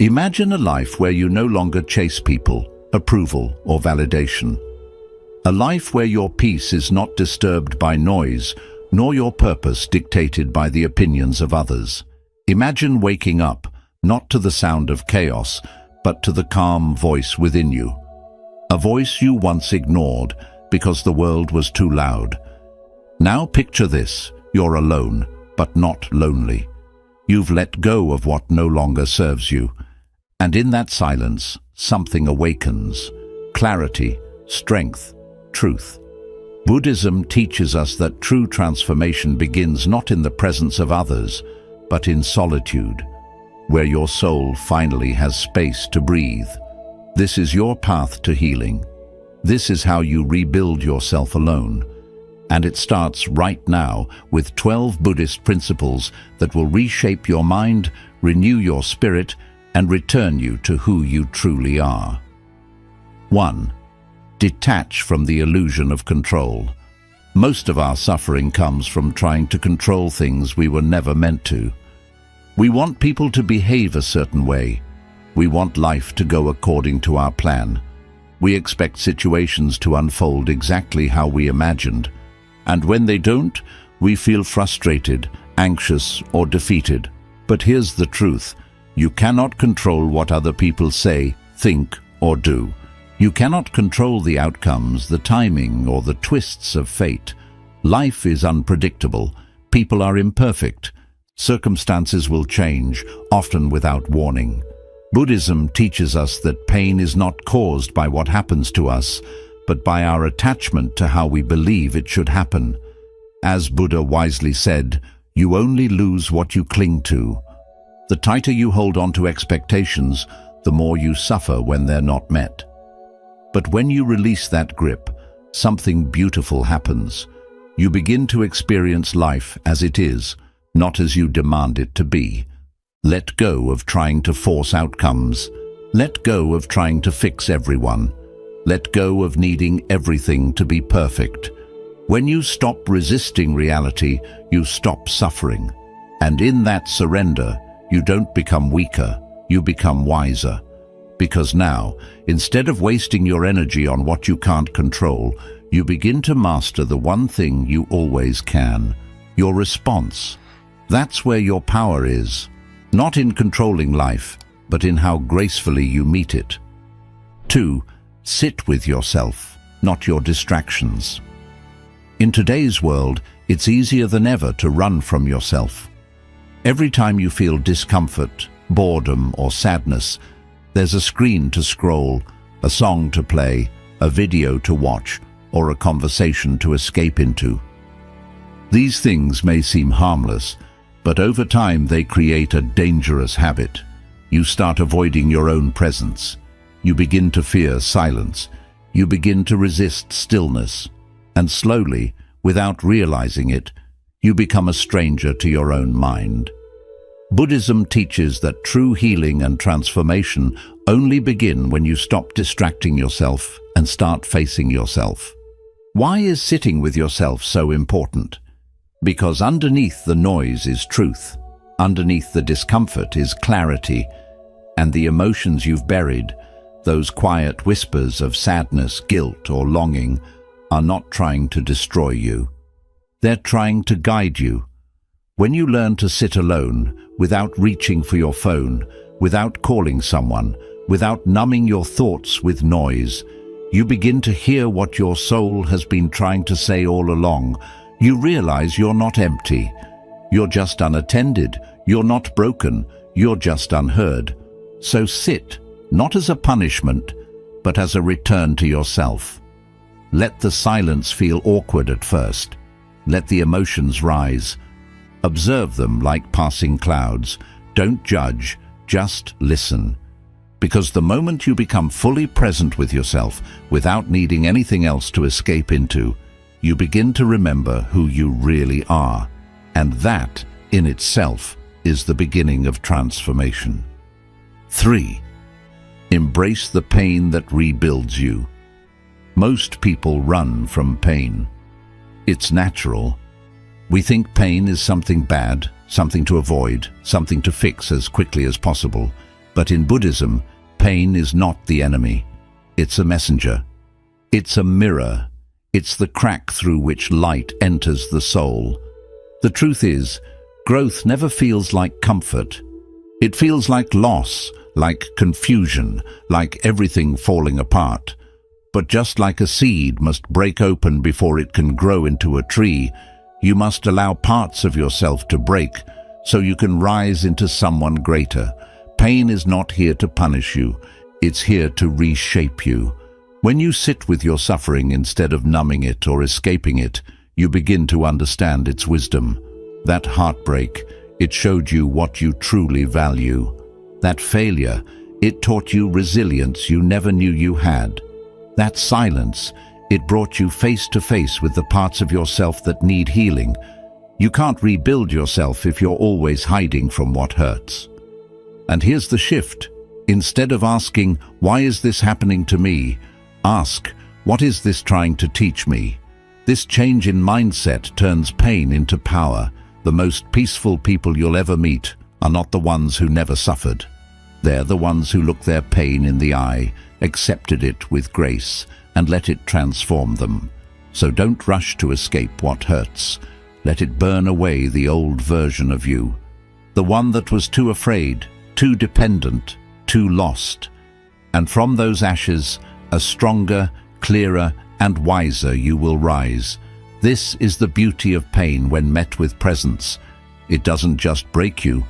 Imagine a life where you no longer chase people, approval, or validation. A life where your peace is not disturbed by noise, nor your purpose dictated by the opinions of others. Imagine waking up, not to the sound of chaos, but to the calm voice within you. A voice you once ignored because the world was too loud. Now picture this: you're alone, but not lonely. You've let go of what no longer serves you. And in that silence, something awakens: clarity, strength, truth. Buddhism teaches us that true transformation begins not in the presence of others, but in solitude, where your soul finally has space to breathe. This is your path to healing. This is how you rebuild yourself alone. And it starts right now with 12 Buddhist principles that will reshape your mind, renew your spirit, and return you to who you truly are. 1. Detach from the illusion of control. Most of our suffering comes from trying to control things we were never meant to. We want people to behave a certain way. We want life to go according to our plan. We expect situations to unfold exactly how we imagined. And when they don't, we feel frustrated, anxious, or defeated. But here's the truth: you cannot control what other people say, think, or do. You cannot control the outcomes, the timing, or the twists of fate. Life is unpredictable. People are imperfect. Circumstances will change, often without warning. Buddhism teaches us that pain is not caused by what happens to us, but by our attachment to how we believe it should happen. As Buddha wisely said, you only lose what you cling to. The tighter you hold on to expectations, the more you suffer when they're not met. But when you release that grip, something beautiful happens. You begin to experience life as it is, not as you demand it to be. Let go of trying to force outcomes. Let go of trying to fix everyone. Let go of needing everything to be perfect. When you stop resisting reality, you stop suffering. And in that surrender, you don't become weaker, you become wiser. Because now, instead of wasting your energy on what you can't control, you begin to master the one thing you always can: your response. That's where your power is, not in controlling life, but in how gracefully you meet it. 2. Sit with yourself, not your distractions. In today's world, it's easier than ever to run from yourself. Every time you feel discomfort, boredom, or sadness, there's a screen to scroll, a song to play, a video to watch, or a conversation to escape into. These things may seem harmless, but over time they create a dangerous habit. You start avoiding your own presence. You begin to fear silence. You begin to resist stillness. And slowly, without realizing it, you become a stranger to your own mind. Buddhism teaches that true healing and transformation only begin when you stop distracting yourself and start facing yourself. Why is sitting with yourself so important? Because underneath the noise is truth. Underneath the discomfort is clarity. And the emotions you've buried, those quiet whispers of sadness, guilt, or longing, are not trying to destroy you. They're trying to guide you. When you learn to sit alone, without reaching for your phone, without calling someone, without numbing your thoughts with noise, you begin to hear what your soul has been trying to say all along. You realize you're not empty. You're just unattended. You're not broken. You're just unheard. So sit, not as a punishment, but as a return to yourself. Let the silence feel awkward at first. Let the emotions rise. Observe them like passing clouds. Don't judge, just listen. Because the moment you become fully present with yourself, without needing anything else to escape into, you begin to remember who you really are. And that, in itself, is the beginning of transformation. 3. Embrace the pain that rebuilds you. Most people run from pain. It's natural. We think pain is something bad, something to avoid, something to fix as quickly as possible. But in Buddhism, pain is not the enemy. It's a messenger. It's a mirror. It's the crack through which light enters the soul. The truth is, growth never feels like comfort. It feels like loss, like confusion, like everything falling apart. But just like a seed must break open before it can grow into a tree, you must allow parts of yourself to break so you can rise into someone greater. Pain is not here to punish you. It's here to reshape you. When you sit with your suffering instead of numbing it or escaping it, you begin to understand its wisdom. That heartbreak, it showed you what you truly value. That failure, it taught you resilience you never knew you had. That silence, it brought you face to face with the parts of yourself that need healing. You can't rebuild yourself if you're always hiding from what hurts. And here's the shift. Instead of asking, "Why is this happening to me?" ask, "What is this trying to teach me?" This change in mindset turns pain into power. The most peaceful people you'll ever meet are not the ones who never suffered. They're the ones who look their pain in the eye, accepted it with grace, and let it transform them. So don't rush to escape what hurts. Let it burn away the old version of you. The one that was too afraid, too dependent, too lost. And from those ashes, a stronger, clearer, and wiser you will rise. This is the beauty of pain when met with presence. It doesn't just break you,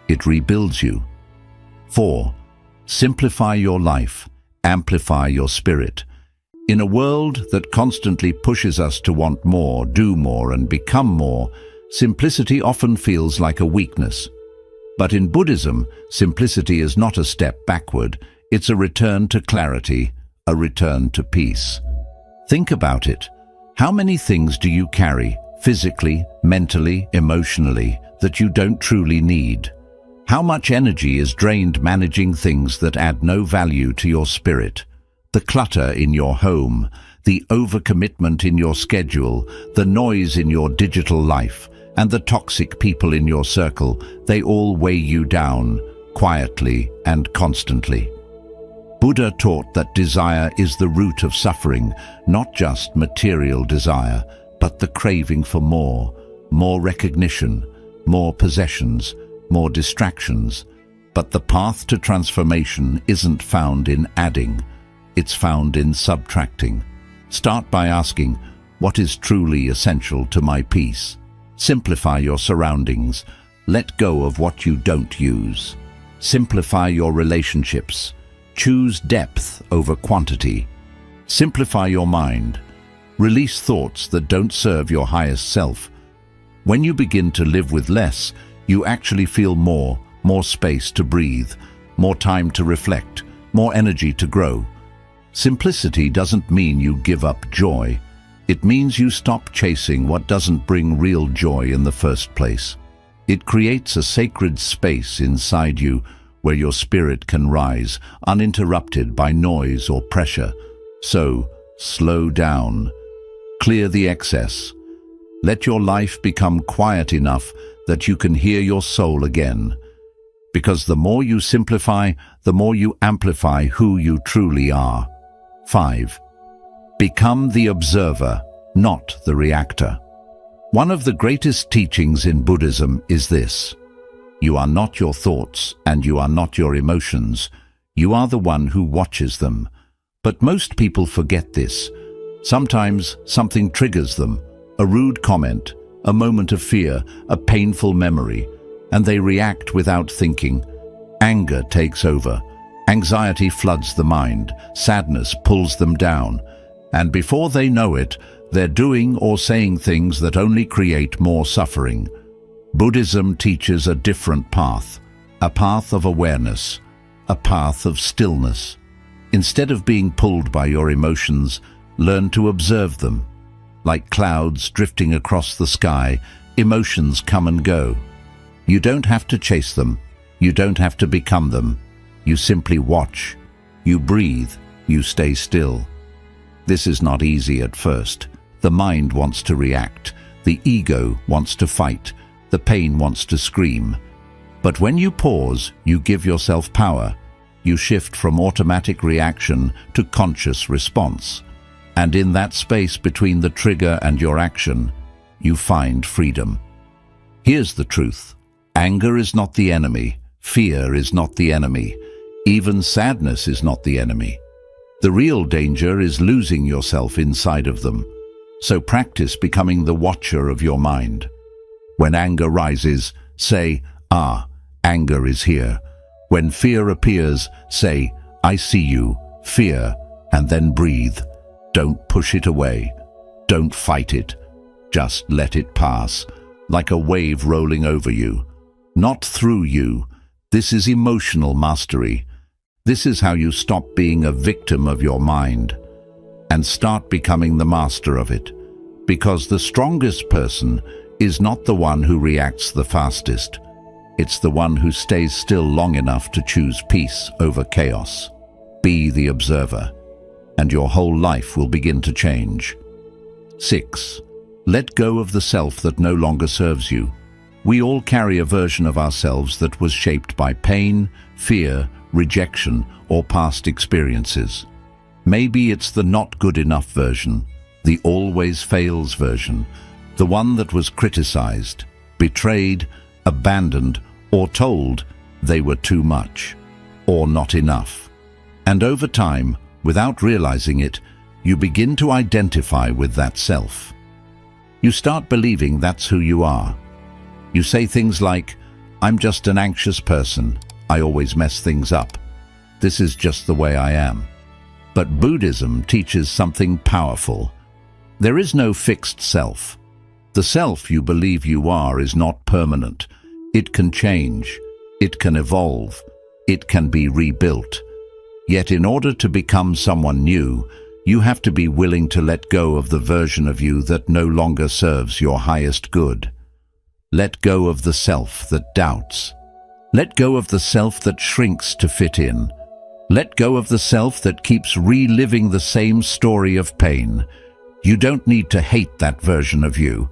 it rebuilds you. 4. Simplify your life. Amplify your spirit. In a world that constantly pushes us to want more, do more, and become more, simplicity often feels like a weakness. But in Buddhism, simplicity is not a step backward, it's a return to clarity, a return to peace. Think about it. How many things do you carry, physically, mentally, emotionally, that you don't truly need? How much energy is drained managing things that add no value to your spirit? The clutter in your home, the overcommitment in your schedule, the noise in your digital life, and the toxic people in your circle, they all weigh you down, quietly and constantly. Buddha taught that desire is the root of suffering, not just material desire, but the craving for more recognition, more possessions, more distractions. But the path to transformation isn't found in adding, it's found in subtracting. Start by asking, what is truly essential to my peace? Simplify your surroundings. Let go of what you don't use. Simplify your relationships. Choose depth over quantity. Simplify your mind. Release thoughts that don't serve your highest self. When you begin to live with less, you actually feel more space to breathe, more time to reflect, more energy to grow. Simplicity doesn't mean you give up joy. It means you stop chasing what doesn't bring real joy in the first place. It creates a sacred space inside you where your spirit can rise, uninterrupted by noise or pressure. So, slow down. Clear the excess. Let your life become quiet enough that you can hear your soul again. Because the more you simplify, the more you amplify who you truly are. 5. Become the observer, not the reactor. One of the greatest teachings in Buddhism is this: you are not your thoughts and you are not your emotions. You are the one who watches them. But most people forget this. Sometimes something triggers them, a rude comment, a moment of fear, a painful memory, and they react without thinking. Anger takes over. Anxiety floods the mind. Sadness pulls them down. And before they know it, they're doing or saying things that only create more suffering. Buddhism teaches a different path, a path of awareness, a path of stillness. Instead of being pulled by your emotions, learn to observe them. Like clouds drifting across the sky, emotions come and go. You don't have to chase them. You don't have to become them. You simply watch. You breathe. You stay still. This is not easy at first. The mind wants to react. The ego wants to fight. The pain wants to scream. But when you pause, you give yourself power. You shift from automatic reaction to conscious response. And in that space between the trigger and your action, you find freedom. Here's the truth. Anger is not the enemy. Fear is not the enemy. Even sadness is not the enemy. The real danger is losing yourself inside of them. So practice becoming the watcher of your mind. When anger rises, say, anger is here. When fear appears, say, I see you, fear, and then breathe. Don't push it away. Don't fight it. Just let it pass, like a wave rolling over you. Not through you. This is emotional mastery. This is how you stop being a victim of your mind and start becoming the master of it. Because the strongest person is not the one who reacts the fastest. It's the one who stays still long enough to choose peace over chaos. Be the observer, and your whole life will begin to change. 6. Let go of the self that no longer serves you. We all carry a version of ourselves that was shaped by pain, fear, rejection, or past experiences. Maybe it's the not good enough version, the always fails version, the one that was criticized, betrayed, abandoned, or told they were too much, or not enough. And over time, without realizing it, you begin to identify with that self. You start believing that's who you are. You say things like, I'm just an anxious person. I always mess things up. This is just the way I am. But Buddhism teaches something powerful. There is no fixed self. The self you believe you are is not permanent. It can change. It can evolve. It can be rebuilt. Yet in order to become someone new, you have to be willing to let go of the version of you that no longer serves your highest good. Let go of the self that doubts. Let go of the self that shrinks to fit in. Let go of the self that keeps reliving the same story of pain. You don't need to hate that version of you.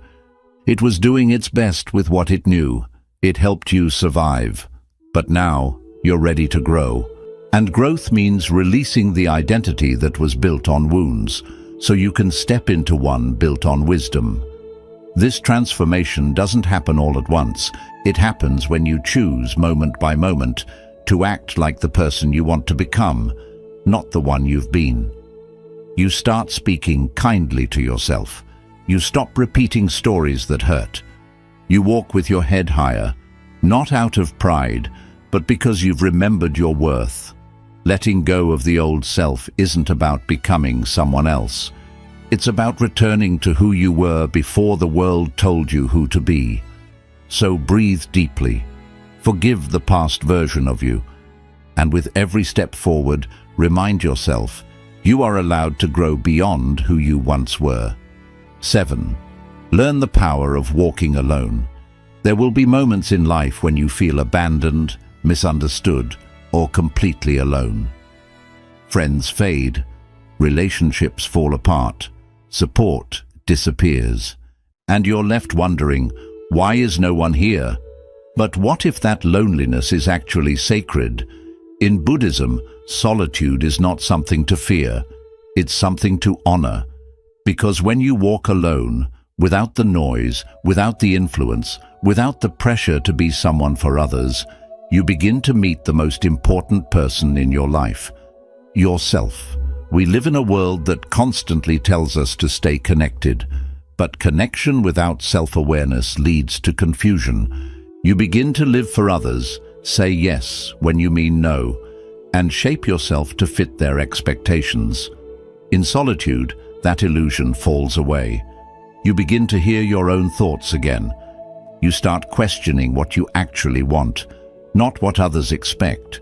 It was doing its best with what it knew. It helped you survive. But now, you're ready to grow. And growth means releasing the identity that was built on wounds, so you can step into one built on wisdom. This transformation doesn't happen all at once. It happens when you choose, moment by moment, to act like the person you want to become, not the one you've been. You start speaking kindly to yourself. You stop repeating stories that hurt. You walk with your head higher, not out of pride, but because you've remembered your worth. Letting go of the old self isn't about becoming someone else. It's about returning to who you were before the world told you who to be. So breathe deeply. Forgive the past version of you. And with every step forward, remind yourself, you are allowed to grow beyond who you once were. 7. Learn the power of walking alone. There will be moments in life when you feel abandoned, misunderstood, or completely alone. Friends fade, relationships fall apart, support disappears, and you're left wondering, why is no one here? But what if that loneliness is actually sacred? In Buddhism, solitude is not something to fear, it's something to honor. Because when you walk alone, without the noise, without the influence, without the pressure to be someone for others, you begin to meet the most important person in your life, yourself. We live in a world that constantly tells us to stay connected, but connection without self-awareness leads to confusion. You begin to live for others, say yes when you mean no, and shape yourself to fit their expectations. In solitude, that illusion falls away. You begin to hear your own thoughts again. You start questioning what you actually want, not what others expect.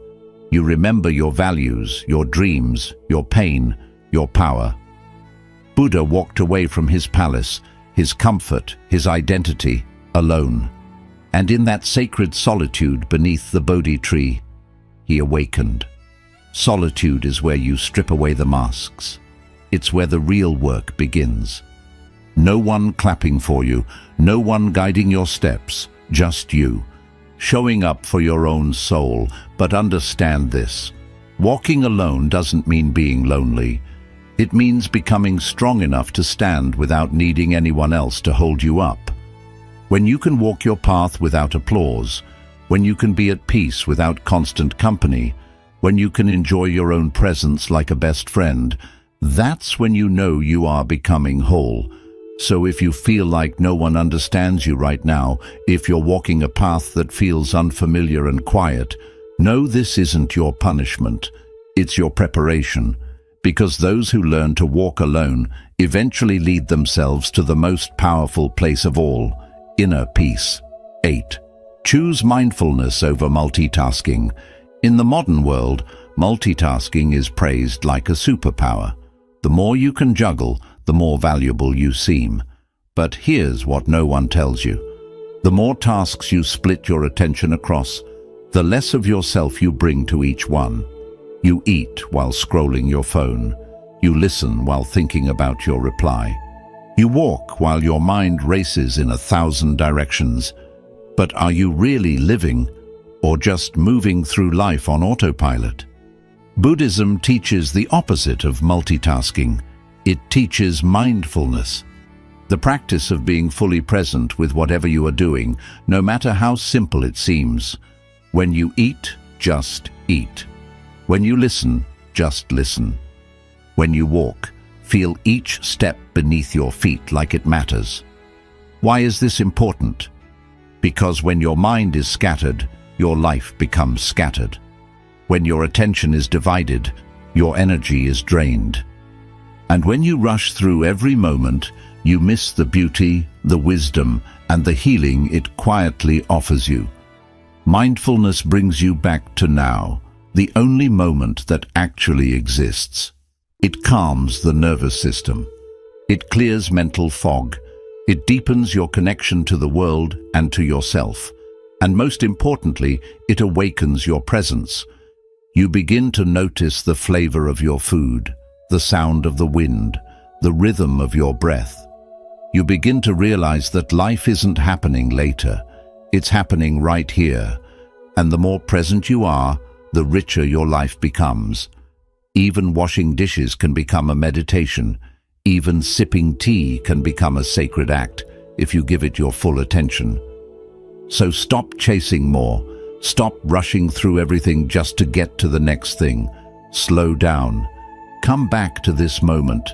You remember your values, your dreams, your pain, your power. Buddha walked away from his palace, his comfort, his identity, alone. And in that sacred solitude beneath the Bodhi tree, he awakened. Solitude is where you strip away the masks. It's where the real work begins. No one clapping for you, no one guiding your steps, just you. showing up for your own soul. But understand this. Walking alone doesn't mean being lonely. It means becoming strong enough to stand without needing anyone else to hold you up. When you can walk your path without applause, when you can be at peace without constant company, when you can enjoy your own presence like a best friend, that's when you know you are becoming whole. So if you feel like no one understands you right now, if you're walking a path that feels unfamiliar and quiet, know this isn't your punishment, it's your preparation. Because those who learn to walk alone eventually lead themselves to the most powerful place of all, inner peace. 8. Choose mindfulness over multitasking. In the modern world, multitasking is praised like a superpower. The more you can juggle, the more valuable you seem. But here's what no one tells you. The more tasks you split your attention across, the less of yourself you bring to each one. You eat while scrolling your phone. You listen while thinking about your reply. You walk while your mind races in 1,000 directions. But are you really living, or just moving through life on autopilot? Buddhism teaches the opposite of multitasking. It teaches mindfulness, the practice of being fully present with whatever you are doing, no matter how simple it seems. When you eat, just eat. When you listen, just listen. When you walk, feel each step beneath your feet like it matters. Why is this important? Because when your mind is scattered, your life becomes scattered. When your attention is divided, your energy is drained. And when you rush through every moment, you miss the beauty, the wisdom, and the healing it quietly offers you. Mindfulness brings you back to now, the only moment that actually exists. It calms the nervous system. It clears mental fog. It deepens your connection to the world and to yourself. And most importantly, it awakens your presence. You begin to notice the flavor of your food, the sound of the wind, the rhythm of your breath. You begin to realize that life isn't happening later. It's happening right here. And the more present you are, the richer your life becomes. Even washing dishes can become a meditation. Even sipping tea can become a sacred act if you give it your full attention. So stop chasing more. Stop rushing through everything just to get to the next thing. Slow down. Come back to this moment.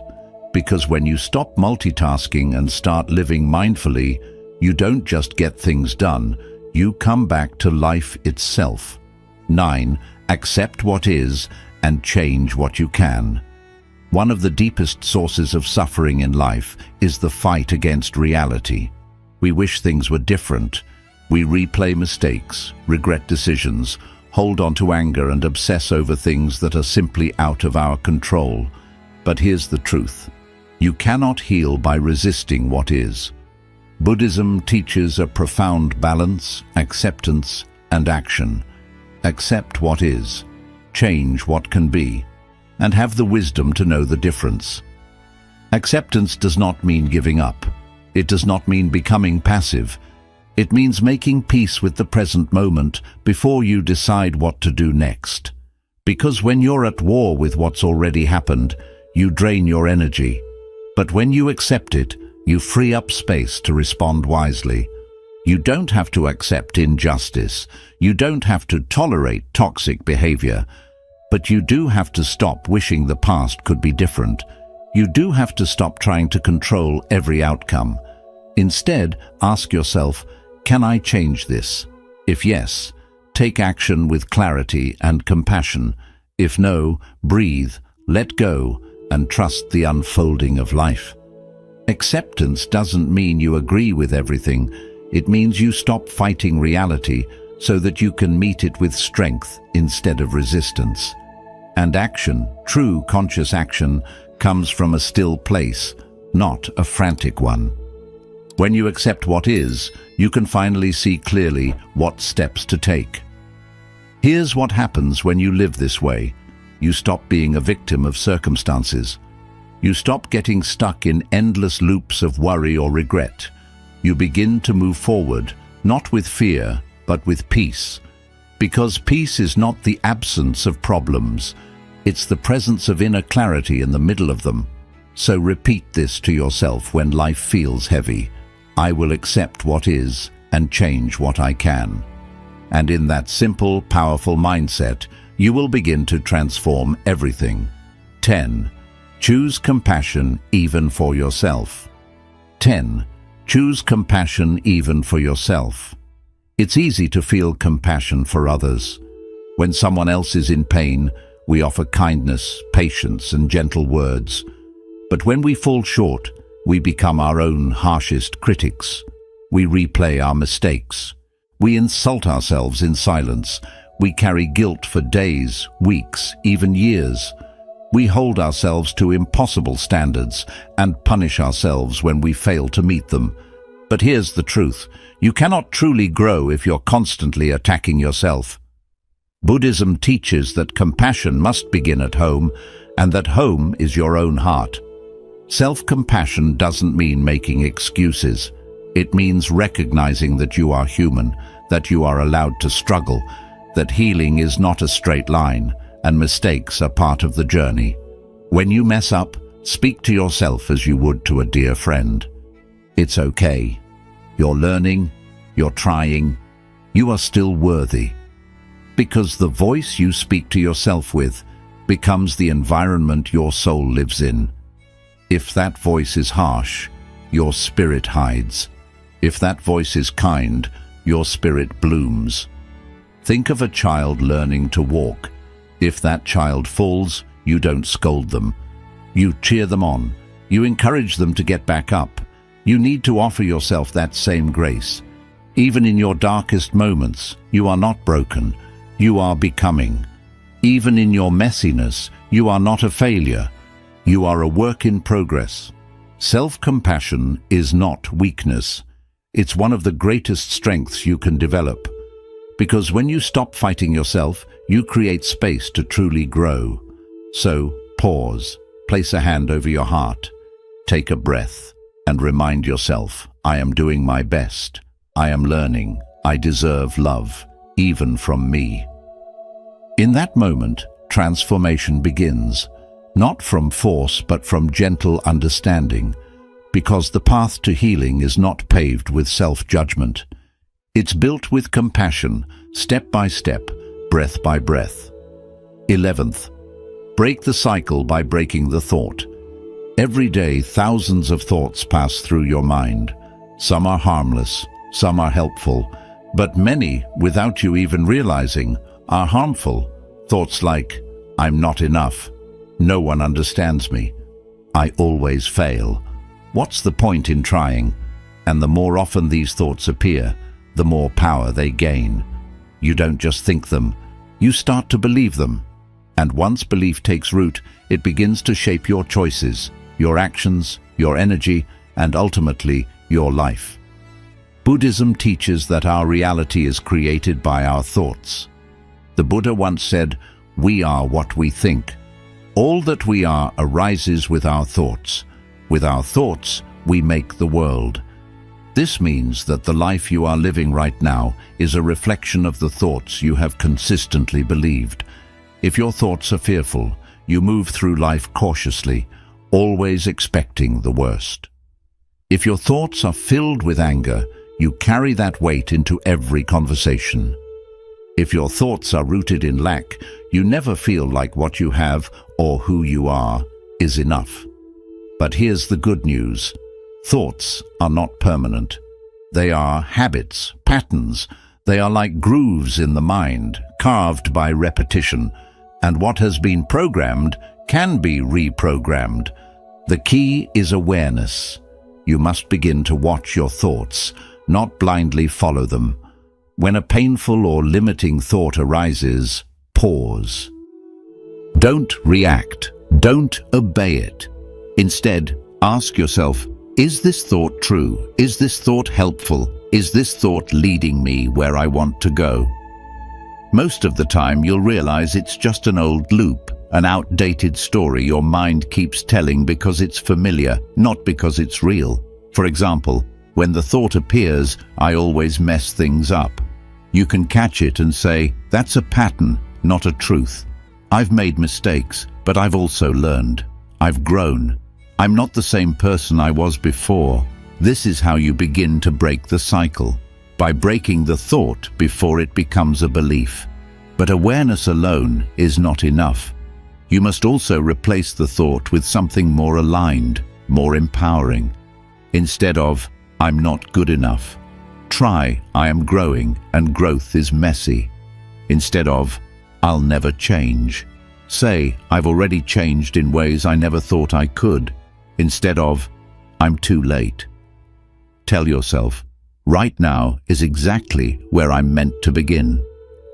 Because when you stop multitasking and start living mindfully, you don't just get things done, you come back to life itself. 9. Accept what is and change what you can. One of the deepest sources of suffering in life is the fight against reality. We wish things were different. We replay mistakes, regret decisions, hold on to anger and obsess over things that are simply out of our control. But here's the truth. You cannot heal by resisting what is. Buddhism teaches a profound balance, acceptance, and action. Accept what is, change what can be, and have the wisdom to know the difference. Acceptance does not mean giving up. It does not mean becoming passive. It means making peace with the present moment before you decide what to do next. Because when you're at war with what's already happened, you drain your energy. But when you accept it, you free up space to respond wisely. You don't have to accept injustice. You don't have to tolerate toxic behavior. But you do have to stop wishing the past could be different. You do have to stop trying to control every outcome. Instead, ask yourself, can I change this? If yes, take action with clarity and compassion. If no, breathe, let go, and trust the unfolding of life. Acceptance doesn't mean you agree with everything. It means you stop fighting reality so that you can meet it with strength instead of resistance. And action, true conscious action, comes from a still place, not a frantic one. When you accept what is, you can finally see clearly what steps to take. Here's what happens when you live this way. You stop being a victim of circumstances. You stop getting stuck in endless loops of worry or regret. You begin to move forward, not with fear, but with peace. Because peace is not the absence of problems, it's the presence of inner clarity in the middle of them. So repeat this to yourself when life feels heavy. I will accept what is and change what I can. And in that simple, powerful mindset, you will begin to transform everything. 10. Choose compassion even for yourself. 10. Choose compassion even for yourself. It's easy to feel compassion for others. When someone else is in pain, we offer kindness, patience, and gentle words. But when we fall short, we become our own harshest critics. We replay our mistakes. We insult ourselves in silence. We carry guilt for days, weeks, even years. We hold ourselves to impossible standards and punish ourselves when we fail to meet them. But here's the truth. You cannot truly grow if you're constantly attacking yourself. Buddhism teaches that compassion must begin at home, and that home is your own heart. Self-compassion doesn't mean making excuses. It means recognizing that you are human, that you are allowed to struggle, that healing is not a straight line, and mistakes are part of the journey. When you mess up, speak to yourself as you would to a dear friend. It's okay. You're learning, you're trying, you are still worthy. Because the voice you speak to yourself with becomes the environment your soul lives in. If that voice is harsh, your spirit hides. If that voice is kind, your spirit blooms. Think of a child learning to walk. If that child falls, you don't scold them. You cheer them on. You encourage them to get back up. You need to offer yourself that same grace. Even in your darkest moments, you are not broken. You are becoming. Even in your messiness, you are not a failure. You are a work in progress. Self-compassion is not weakness. It's one of the greatest strengths you can develop. Because when you stop fighting yourself, you create space to truly grow. So, pause, place a hand over your heart, take a breath, and remind yourself, I am doing my best. I am learning. I deserve love, even from me. In that moment, transformation begins. Not from force, but from gentle understanding, because the path to healing is not paved with self-judgment. It's built with compassion, step by step, breath by breath. 11th, break the cycle by breaking the thought. Every day, thousands of thoughts pass through your mind. Some are harmless, some are helpful, but many, without you even realizing, are harmful. Thoughts like, I'm not enough. No one understands me. I always fail. What's the point in trying? And the more often these thoughts appear, the more power they gain. You don't just think them, you start to believe them. And once belief takes root, it begins to shape your choices, your actions, your energy, and ultimately, your life. Buddhism teaches that our reality is created by our thoughts. The Buddha once said, "We are what we think." All that we are arises with our thoughts. With our thoughts, we make the world. This means that the life you are living right now is a reflection of the thoughts you have consistently believed. If your thoughts are fearful, you move through life cautiously, always expecting the worst. If your thoughts are filled with anger, you carry that weight into every conversation. If your thoughts are rooted in lack, you never feel like what you have or who you are is enough. But here's the good news. Thoughts are not permanent. They are habits, patterns. They are like grooves in the mind, carved by repetition. And what has been programmed can be reprogrammed. The key is awareness. You must begin to watch your thoughts, not blindly follow them. When a painful or limiting thought arises, pause. Don't react. Don't obey it. Instead, ask yourself, is this thought true? Is this thought helpful? Is this thought leading me where I want to go? Most of the time, you'll realize it's just an old loop, an outdated story your mind keeps telling because it's familiar, not because it's real. For example, when the thought appears, I always mess things up. You can catch it and say, that's a pattern, not a truth. I've made mistakes, but I've also learned. I've grown. I'm not the same person I was before. This is how you begin to break the cycle, by breaking the thought before it becomes a belief. But awareness alone is not enough. You must also replace the thought with something more aligned, more empowering. Instead of, I'm not good enough, try, I am growing and growth is messy. Instead of, I'll never change, say, I've already changed in ways I never thought I could. Instead of, I'm too late. Tell yourself, right now is exactly where I'm meant to begin.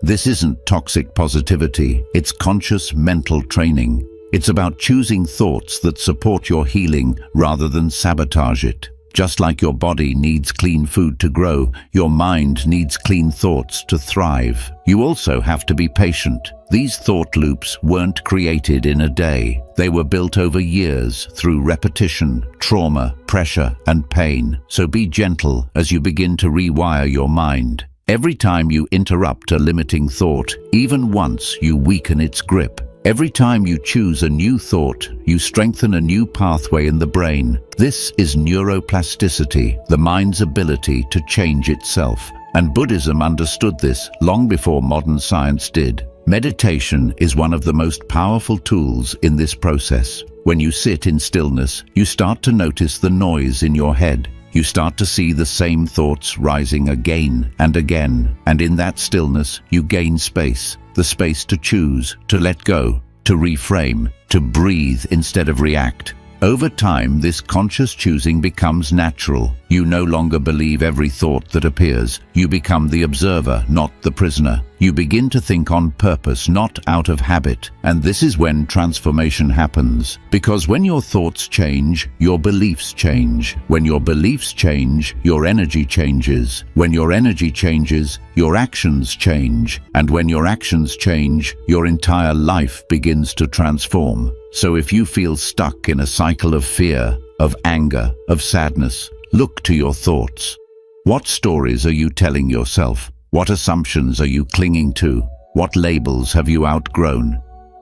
This isn't toxic positivity, it's conscious mental training. It's about choosing thoughts that support your healing rather than sabotage it. Just like your body needs clean food to grow, your mind needs clean thoughts to thrive. You also have to be patient. These thought loops weren't created in a day. They were built over years through repetition, trauma, pressure, and pain. So be gentle as you begin to rewire your mind. Every time you interrupt a limiting thought, even once, you weaken its grip. Every time you choose a new thought, you strengthen a new pathway in the brain. This is neuroplasticity, the mind's ability to change itself. And Buddhism understood this long before modern science did. Meditation is one of the most powerful tools in this process. When you sit in stillness, you start to notice the noise in your head. You start to see the same thoughts rising again and again, and in that stillness, you gain space. The space to choose, to let go, to reframe, to breathe instead of react. Over time, this conscious choosing becomes natural. You no longer believe every thought that appears. You become the observer, not the prisoner. You begin to think on purpose, not out of habit. And this is when transformation happens. Because when your thoughts change, your beliefs change. When your beliefs change, your energy changes. When your energy changes, your actions change. And when your actions change, your entire life begins to transform. So if you feel stuck in a cycle of fear, of anger, of sadness, look to your thoughts. What stories are you telling yourself? What assumptions are you clinging to? What labels have you outgrown?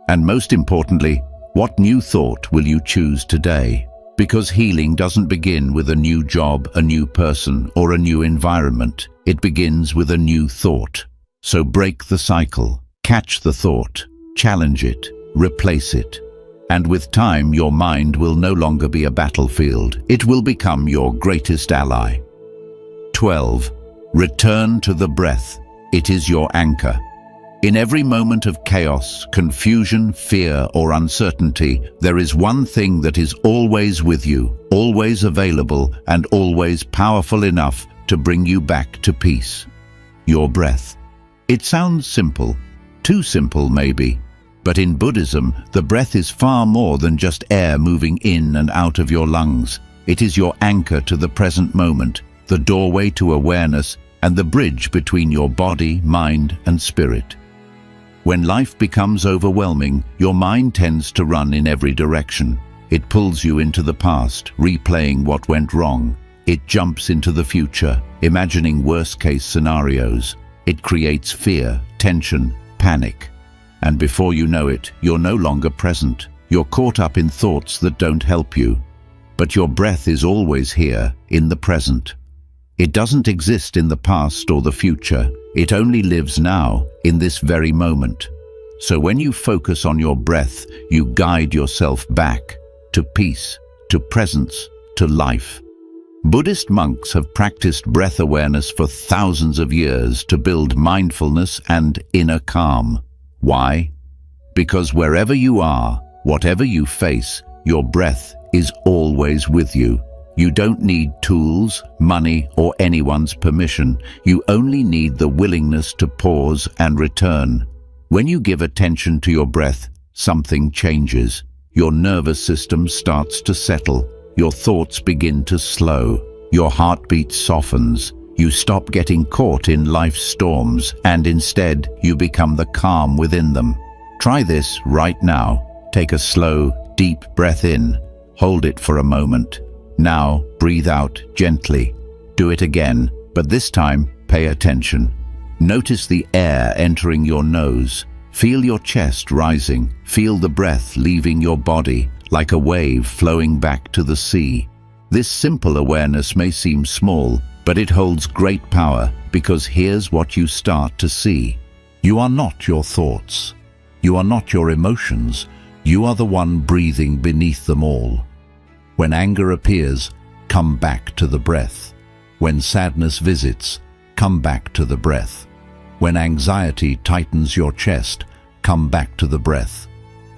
And most importantly, what new thought will you choose today? Because healing doesn't begin with a new job, a new person, or a new environment. It begins with a new thought. So break the cycle, catch the thought, challenge it, replace it. And with time, your mind will no longer be a battlefield. It will become your greatest ally. 12. Return to the breath. It is your anchor. In every moment of chaos, confusion, fear, or uncertainty, there is one thing that is always with you, always available, and always powerful enough to bring you back to peace. Your breath. It sounds simple. Too simple, maybe. But in Buddhism, the breath is far more than just air moving in and out of your lungs. It is your anchor to the present moment, the doorway to awareness, and the bridge between your body, mind, and spirit. When life becomes overwhelming, your mind tends to run in every direction. It pulls you into the past, replaying what went wrong. It jumps into the future, imagining worst-case scenarios. It creates fear, tension, panic. And before you know it, you're no longer present. You're caught up in thoughts that don't help you. But your breath is always here, in the present. It doesn't exist in the past or the future. It only lives now, in this very moment. So when you focus on your breath, you guide yourself back to peace, to presence, to life. Buddhist monks have practiced breath awareness for thousands of years to build mindfulness and inner calm. Why? Because wherever you are, whatever you face, your breath is always with you. You don't need tools, money, or anyone's permission. You only need the willingness to pause and return. When you give attention to your breath, something changes. Your nervous system starts to settle. Your thoughts begin to slow. Your heartbeat softens. You stop getting caught in life's storms, and instead, you become the calm within them. Try this right now. Take a slow, deep breath in. Hold it for a moment. Now, breathe out gently. Do it again, but this time, pay attention. Notice the air entering your nose. Feel your chest rising. Feel the breath leaving your body like a wave flowing back to the sea. This simple awareness may seem small, but it holds great power, because here's what you start to see. You are not your thoughts. You are not your emotions. You are the one breathing beneath them all. When anger appears, come back to the breath. When sadness visits, come back to the breath. When anxiety tightens your chest, come back to the breath.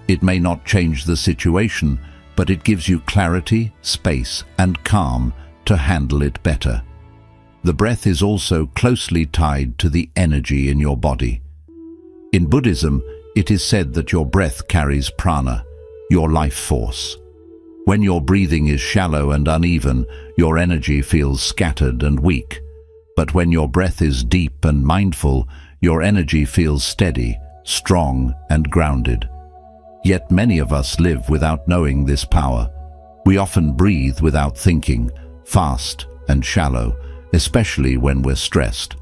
It may not change the situation, but it gives you clarity, space, and calm to handle it better. The breath is also closely tied to the energy in your body. In Buddhism, it is said that your breath carries prana, your life force. When your breathing is shallow and uneven, your energy feels scattered and weak. But when your breath is deep and mindful, your energy feels steady, strong, and grounded. Yet many of us live without knowing this power. We often breathe without thinking, fast and shallow, especially when we're stressed.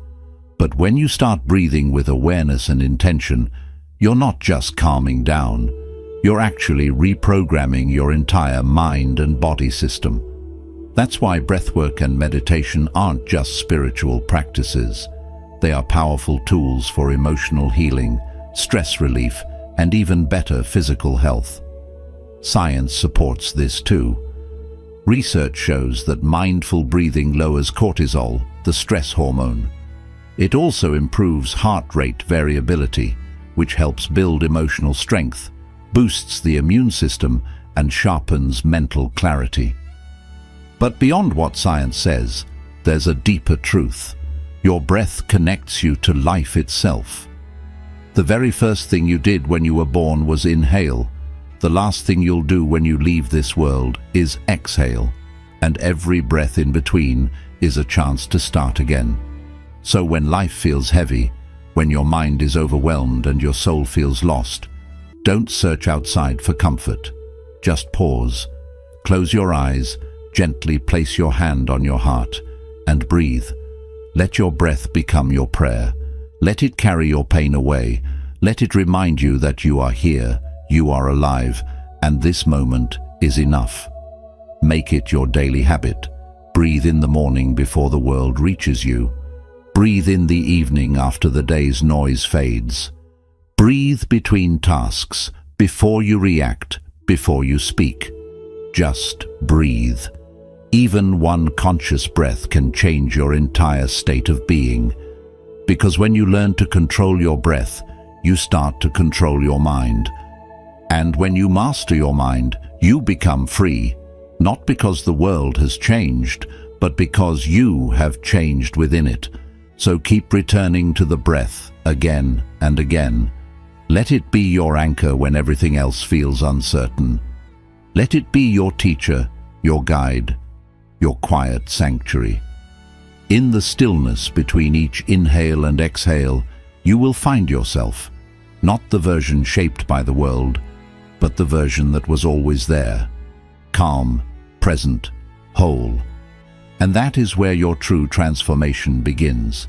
But when you start breathing with awareness and intention, you're not just calming down. You're actually reprogramming your entire mind and body system. That's why breathwork and meditation aren't just spiritual practices. They are powerful tools for emotional healing, stress relief, and even better physical health. Science supports this too. Research shows that mindful breathing lowers cortisol, the stress hormone. It also improves heart rate variability, which helps build emotional strength, boosts the immune system, and sharpens mental clarity. But beyond what science says, there's a deeper truth. Your breath connects you to life itself. The very first thing you did when you were born was inhale. The last thing you'll do when you leave this world is exhale. And every breath in between is a chance to start again. So when life feels heavy, when your mind is overwhelmed and your soul feels lost, don't search outside for comfort. Just pause, close your eyes, gently place your hand on your heart, and breathe. Let your breath become your prayer. Let it carry your pain away. Let it remind you that you are here, you are alive, and this moment is enough. Make it your daily habit. Breathe in the morning before the world reaches you. Breathe in the evening after the day's noise fades. Breathe between tasks, before you react, before you speak. Just breathe. Even one conscious breath can change your entire state of being. Because when you learn to control your breath, you start to control your mind. And when you master your mind, you become free. Not because the world has changed, but because you have changed within it. So keep returning to the breath again and again. Let it be your anchor when everything else feels uncertain. Let it be your teacher, your guide, your quiet sanctuary. In the stillness between each inhale and exhale, you will find yourself, not the version shaped by the world, but the version that was always there, calm, present, whole. And that is where your true transformation begins.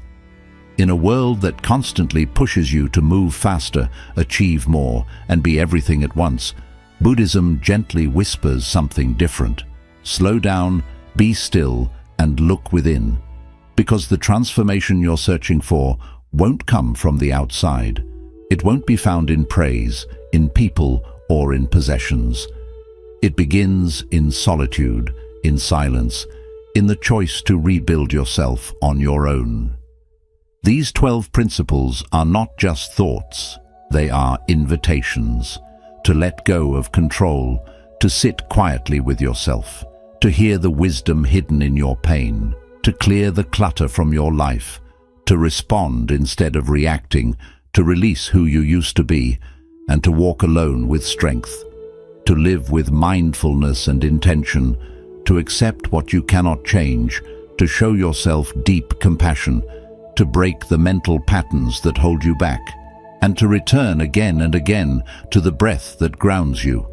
In a world that constantly pushes you to move faster, achieve more, and be everything at once, Buddhism gently whispers something different. Slow down, be still, and look within. Because the transformation you're searching for won't come from the outside. It won't be found in praise, in people, or in possessions. It begins in solitude, in silence, in the choice to rebuild yourself on your own. These 12 principles are not just thoughts, they are invitations to let go of control, to sit quietly with yourself, to hear the wisdom hidden in your pain, to clear the clutter from your life, to respond instead of reacting, to release who you used to be, and to walk alone with strength, to live with mindfulness and intention, to accept what you cannot change, to show yourself deep compassion, to break the mental patterns that hold you back, and to return again and again to the breath that grounds you.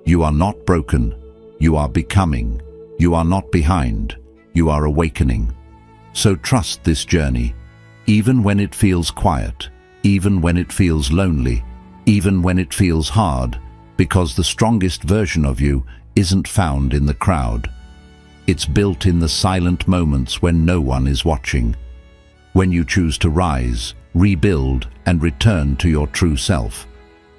You are not broken. You are becoming. You are not behind. You are awakening. So trust this journey. even when it feels quiet, even when it feels lonely, even when it feels hard, because the strongest version of you isn't found in the crowd. It's built in the silent moments when no one is watching, when you choose to rise, rebuild, and return to your true self.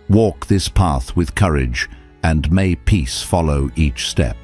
Walk this path with courage, and may peace follow each step.